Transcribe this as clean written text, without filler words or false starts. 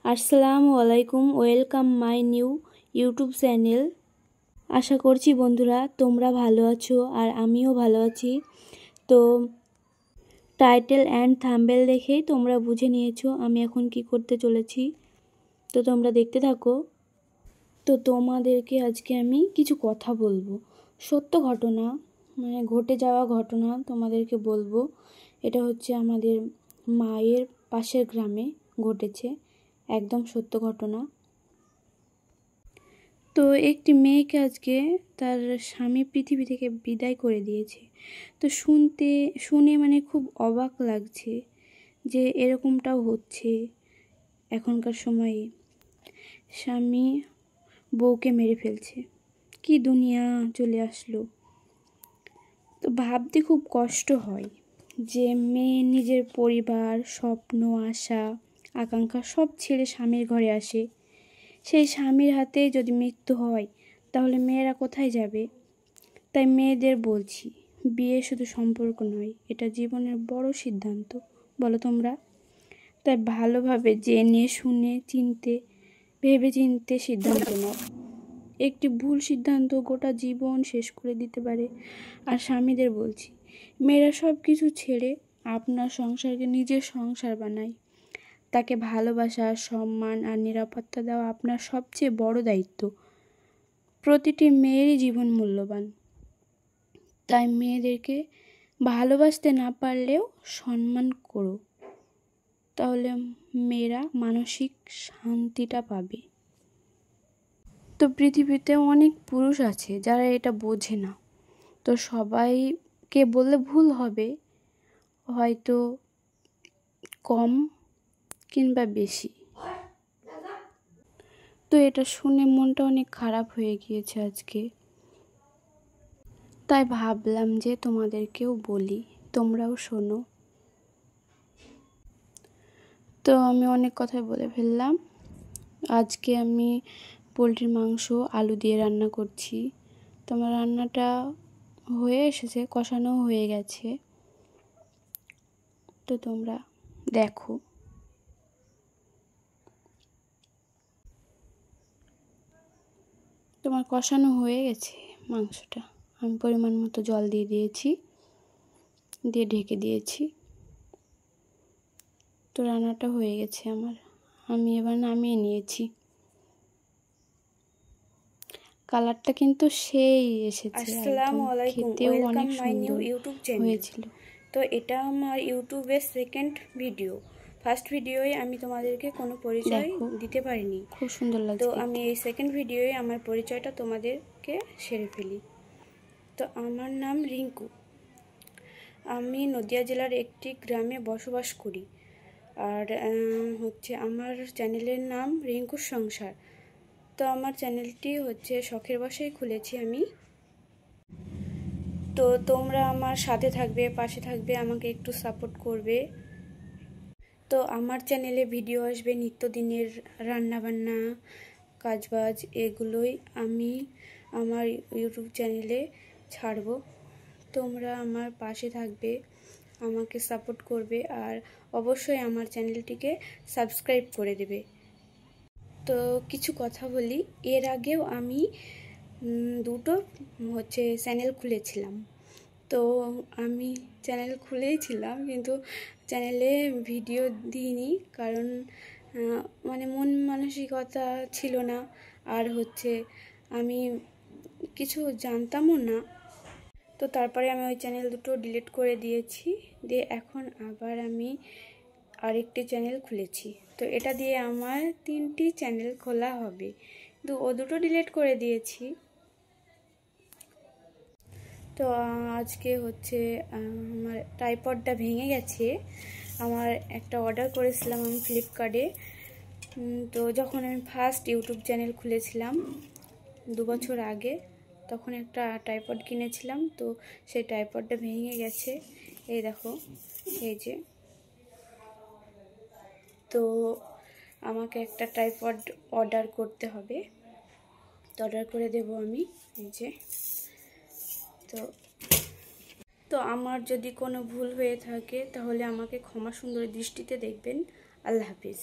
আসসালামু আলাইকুম, welcome my new YouTube channel. আশা করছি বন্ধুরা তোমরা ভালো আছো আর আমিও ভালো আছি। তো টাইটেল অ্যান্ড থাম্বনেল দেখেই তোমরা বুঝে নিয়েছো আমি এখন কি করতে চলেছি। তো তোমরা দেখতে থাকো। তো তোমাদেরকে আজকে আমি কিছু কথা বলবো, সত্য ঘটনা, মানে ঘটে যাওয়া ঘটনা তোমাদেরকে বলবো। এটা হচ্ছে আমাদের মায়ের পাশের গ্রামে ঘটেছে, একদম সত্য ঘটনা। তো একটি মেয়েকে আজকে তার স্বামী পৃথিবী থেকে বিদায় করে দিয়েছে। তো শুনে মানে খুব অবাক লাগছে যে এরকমটাও হচ্ছে এখনকার সময়ে। স্বামী বউকে মেরে ফেলছে, কি দুনিয়া চলে আসলো। তো ভাবতে খুব কষ্ট হয় যে মেয়ে নিজের পরিবার, স্বপ্ন, আশা, আকাঙ্ক্ষা সব ছেড়ে স্বামীর ঘরে আসে। সেই স্বামীর হাতে যদি মৃত্যু হয় তাহলে মেয়েরা কোথায় যাবে? তাই মেয়েদের বলছি, বিয়ে শুধু সম্পর্ক নয়, এটা জীবনের বড় সিদ্ধান্ত। বলো তোমরা? তাই ভালোভাবে জেনে শুনে ভেবে চিনতে সিদ্ধান্ত নাও। একটি ভুল সিদ্ধান্ত গোটা জীবন শেষ করে দিতে পারে। আর স্বামীদের বলছি, মেয়েরা সব কিছু ছেড়ে আপনার সংসারকে নিজের সংসার বানায়। তাকে ভালোবাসা, সম্মান আর নিরাপত্তা দেওয়া আপনার সবচেয়ে বড় দায়িত্ব। প্রতিটি মেয়েরই জীবন মূল্যবান। তাই মেয়েদেরকে ভালোবাসতে না পারলেও সম্মান করো, তাহলে মেয়েরা মানসিক শান্তিটা পাবে। তো পৃথিবীতে অনেক পুরুষ আছে যারা এটা বোঝে না। তো সবাইকে বললে ভুল হবে, হয়তো কম কিংবা বেশি। তো এটা শুনে মনটা অনেক খারাপ হয়ে গিয়েছে আজকে। তাই ভাবলাম যে তোমাদেরকেও বলি, তোমরাও শোনো। তো আমি অনেক কথাই বলে ফেললাম। আজকে আমি পোলট্রির মাংস আলু দিয়ে রান্না করছি। তো আমার রান্নাটা হয়ে এসেছে, কষানো হয়ে গেছে। তো তোমরা দেখো। তোমার কষানো হয়ে গেছে মাংসটা। আমি পরিমাণ মতো জল দিয়ে দিয়েছি, দিয়ে ঢেকে দিয়েছি। তো রান্নাটা হয়ে গেছে আমার, আমি এবার নামিয়ে নিয়েছি। কালারটা কিন্তু সেই এসেছে, আসসালামু আলাইকুম, খেতেও ওয়েলকাম অনেক মাই নিউ সুন্দর ইউটিউব চ্যানেল। হয়েছিল। তো এটা আমার ইউটিউবের সেকেন্ড ভিডিও। ফার্স্ট ভিডিওয়ে আমি তোমাদেরকে কোনো পরিচয় দিতে পারিনি, খুব সুন্দর লাগছে। তো আমি এই সেকেন্ড ভিডিওয়ে আমার পরিচয়টা তোমাদেরকে সেরে ফেলি। তো আমার নাম রিঙ্কু। আমি নদিয়া জেলার একটি গ্রামে বসবাস করি। আর হচ্ছে আমার চ্যানেলের নাম রিঙ্কুর সংসার। তো আমার চ্যানেলটি হচ্ছে শখের বশেই খুলেছি আমি। তো তোমরা আমার সাথে থাকবে, পাশে থাকবে, আমাকে একটু সাপোর্ট করবে। তো আমার চ্যানেলে ভিডিও আসবে নিত্যদিনের রান্নাবান্না, কাজবাজ, এগুলোই আমি আমার ইউটিউব চ্যানেলে ছাড়বো। তোমরা আমার পাশে থাকবে, আমাকে সাপোর্ট করবে আর অবশ্যই আমার চ্যানেলটিকে সাবস্ক্রাইব করে দেবে। তো কিছু কথা বলি, এর আগেও আমি দুটো চ্যানেল খুলেছিলাম। তো আমি চ্যানেল খুলেইছিলাম কিন্তু চ্যানেলে ভিডিও দিইনি, কারণ মানে মন মানসিকতা ছিল না। আর আমি কিছু জানতামও না। তো তারপরে আমি ওই চ্যানেল দুটো ডিলিট করে দিয়েছি, দিয়ে এখন আবার আমি আরেকটি চ্যানেল খুলেছি। তো এটা দিয়ে আমার 3টি চ্যানেল খোলা হবে, কিন্তু ও দুটো ডিলিট করে দিয়েছি। তো আজকে আমার ট্রাইপডটা ভেঙে গেছে। আমার একটা অর্ডার করেছিলাম আমি ফ্লিপকার্টে। তো যখন আমি ফার্স্ট ইউটিউব চ্যানেল খুলেছিলাম 2 বছর আগে, তখন একটা ট্রাইপড কিনেছিলাম। তো সেই ট্রাইপডটা ভেঙে গেছে, এই দেখো, এই যে। তো আমাকে একটা ট্রাইপড অর্ডার করতে হবে, তো অর্ডার করে দেবো আমি, এই যে। তো আমার যদি কোনো ভুল হয়ে থাকে তাহলে আমাকে ক্ষমা সুন্দর দৃষ্টিতে দেখবেন। আল্লাহ হাফিজ।